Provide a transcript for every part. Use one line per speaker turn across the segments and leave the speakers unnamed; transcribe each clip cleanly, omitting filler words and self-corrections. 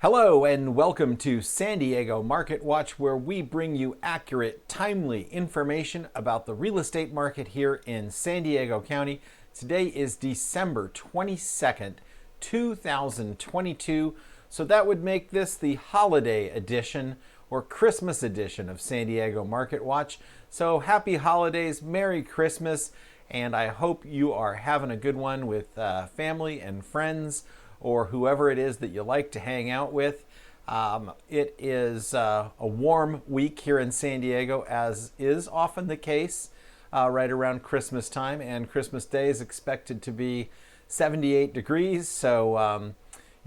Hello and welcome to San Diego Market Watch, where we bring you accurate, timely information about the real estate market here in San Diego County. Today is December 22nd, 2022, so that would make this the holiday edition or Christmas edition of San Diego Market Watch. So happy holidays, Merry Christmas, and I hope you are having a good one with family and friends, or whoever it is that you like to hang out with. It is a warm week here in San Diego, as is often the case right around Christmas time, and Christmas Day is expected to be 78 degrees. So,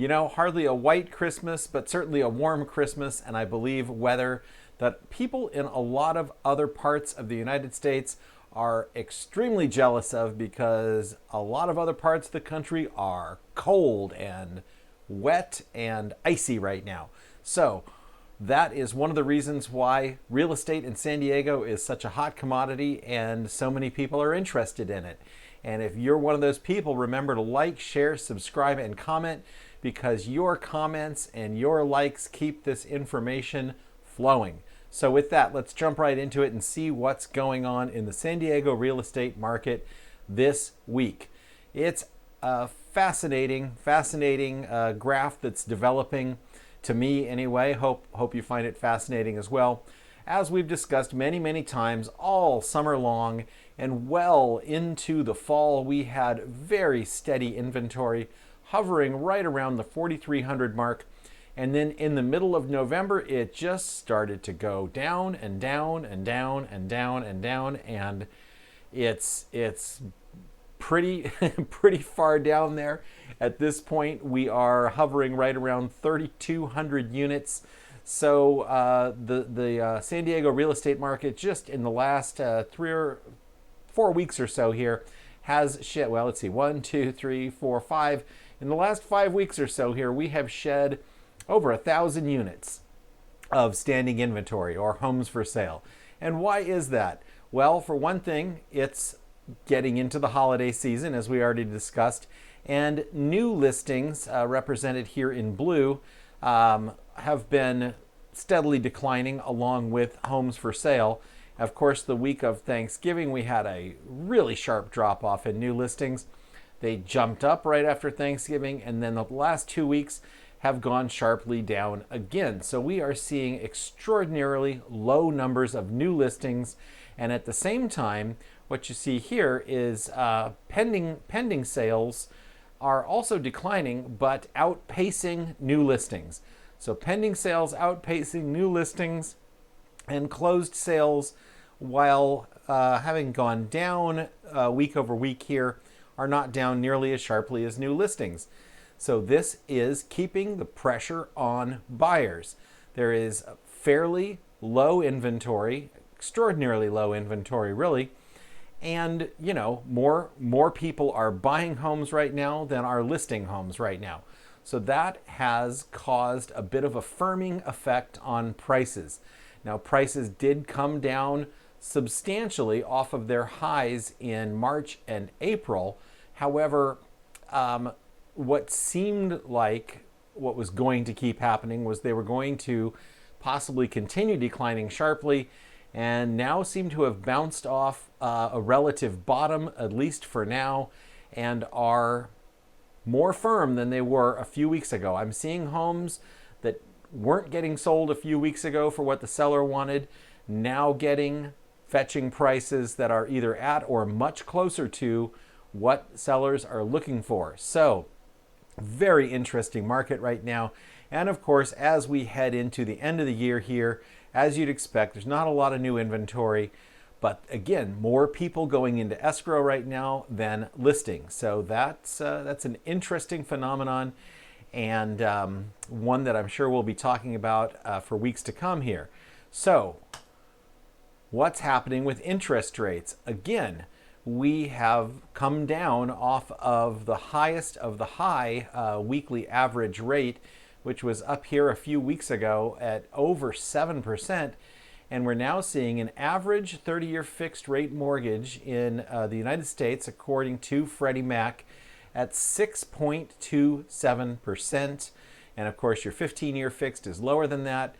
hardly a white Christmas, but certainly a warm Christmas, and I believe weather that people in a lot of other parts of the United States are extremely jealous of, because a lot of other parts of the country are cold and wet and icy right now. So that is one of the reasons why real estate in San Diego is such a hot commodity and so many people are interested in it. And if you're one of those people, remember to like, share, subscribe, and comment, because your comments and your likes keep this information flowing. So with that, let's jump right into it and see what's going on in the San Diego real estate market this week. It's a fascinating graph that's developing, to me anyway. Hope you find it fascinating as well. As we've discussed many times all summer long and well into the fall, we had very steady inventory hovering right around the 4,300 mark. And then in the middle of November, it just started to go down and down and down and down and down. And it's pretty far down there. At this point, we are hovering right around 3,200 units. So the San Diego real estate market, just in the last 3 or 4 weeks or so here, has shed. Well, let's see, 1, 2, 3, 4, 5. In the last 5 weeks or so here, we have shed over 1,000 units of standing inventory or homes for sale. And why is that? Well, for one thing, it's getting into the holiday season, as we already discussed, and new listings represented here in blue have been steadily declining along with homes for sale. Of course, the week of Thanksgiving, we had a really sharp drop off in new listings. They jumped up right after Thanksgiving, and then the last 2 weeks have gone sharply down again. So we are seeing extraordinarily low numbers of new listings, and at the same time, what you see here is pending sales are also declining, but outpacing new listings. So pending sales outpacing new listings, and closed sales, while having gone down week over week here, are not down nearly as sharply as new listings. So this is keeping the pressure on buyers. There is fairly low inventory, extraordinarily low inventory really, and more people are buying homes right now than are listing homes right now. So that has caused a bit of a firming effect on prices. Now, prices did come down substantially off of their highs in March and April. However, what seemed like what was going to keep happening was they were going to possibly continue declining sharply, and now seem to have bounced off a relative bottom, at least for now, and are more firm than they were a few weeks ago. I'm seeing homes that weren't getting sold a few weeks ago for what the seller wanted, now fetching prices that are either at or much closer to what sellers are looking for. So very interesting market right now. And of course, as we head into the end of the year here, as you'd expect, there's not a lot of new inventory, but again, more people going into escrow right now than listing. So that's an interesting phenomenon, and one that I'm sure we'll be talking about for weeks to come here. So what's happening with interest rates? Again, we have come down off of the highest of the high weekly average rate, which was up here a few weeks ago at over 7%. And we're now seeing an average 30-year fixed rate mortgage in the United States, according to Freddie Mac, at 6.27%. And of course, your 15-year fixed is lower than that.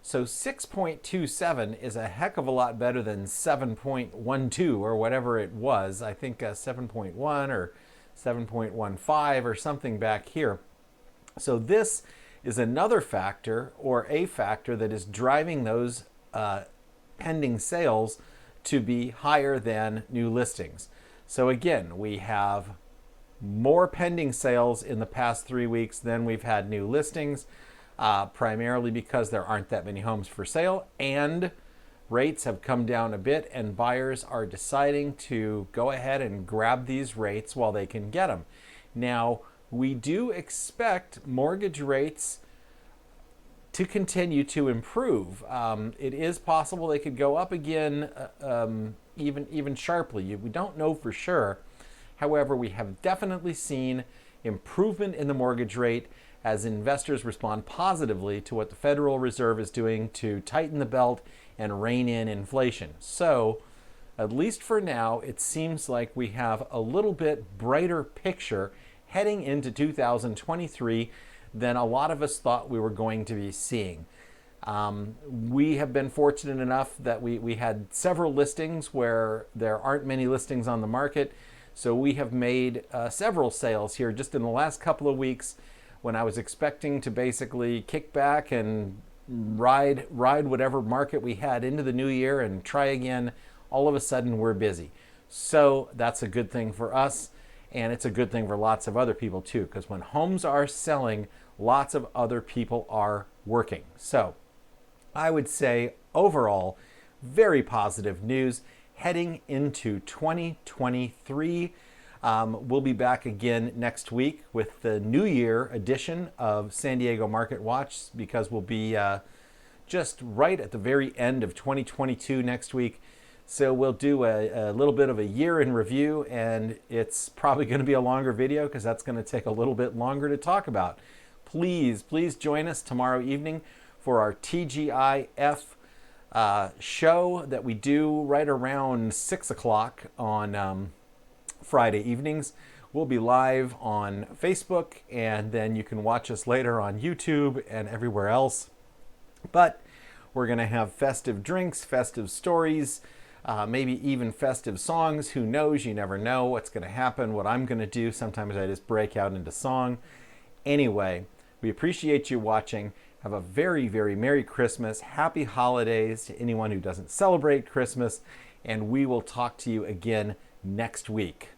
So 6.27 is a heck of a lot better than 7.12 or whatever it was. I think 7.1 or 7.15 or something back here. So this is another factor, or a factor, that is driving those pending sales to be higher than new listings. So again, we have more pending sales in the past 3 weeks than we've had new listings, primarily because there aren't that many homes for sale, and rates have come down a bit, and buyers are deciding to go ahead and grab these rates while they can get them. Now, we do expect mortgage rates to continue to improve. It is possible they could go up again, even sharply. We don't know for sure. However, we have definitely seen improvement in the mortgage rate as investors respond positively to what the Federal Reserve is doing to tighten the belt and rein in inflation. So, at least for now, it seems like we have a little bit brighter picture heading into 2023 than a lot of us thought we were going to be seeing. We have been fortunate enough that we had several listings where there aren't many listings on the market. So we have made several sales here just in the last couple of weeks, when I was expecting to basically kick back and ride whatever market we had into the new year and try again. All of a sudden we're busy. So that's a good thing for us. And it's a good thing for lots of other people too, because when homes are selling, lots of other people are working. So I would say overall, very positive news heading into 2023. We'll be back again next week with the New Year edition of San Diego Market Watch, because we'll be just right at the very end of 2022 next week. So we'll do a little bit of a year in review, and it's probably going to be a longer video because that's going to take a little bit longer to talk about. Please join us tomorrow evening for our TGIF show that we do right around 6 o'clock on Friday evenings. We'll be live on Facebook, and then you can watch us later on YouTube and everywhere else. But we're going to have festive drinks, festive stories, maybe even festive songs. Who knows? You never know what's going to happen, what I'm going to do. Sometimes I just break out into song. Anyway, we appreciate you watching. Have a very, very Merry Christmas. Happy holidays to anyone who doesn't celebrate Christmas. And we will talk to you again next week.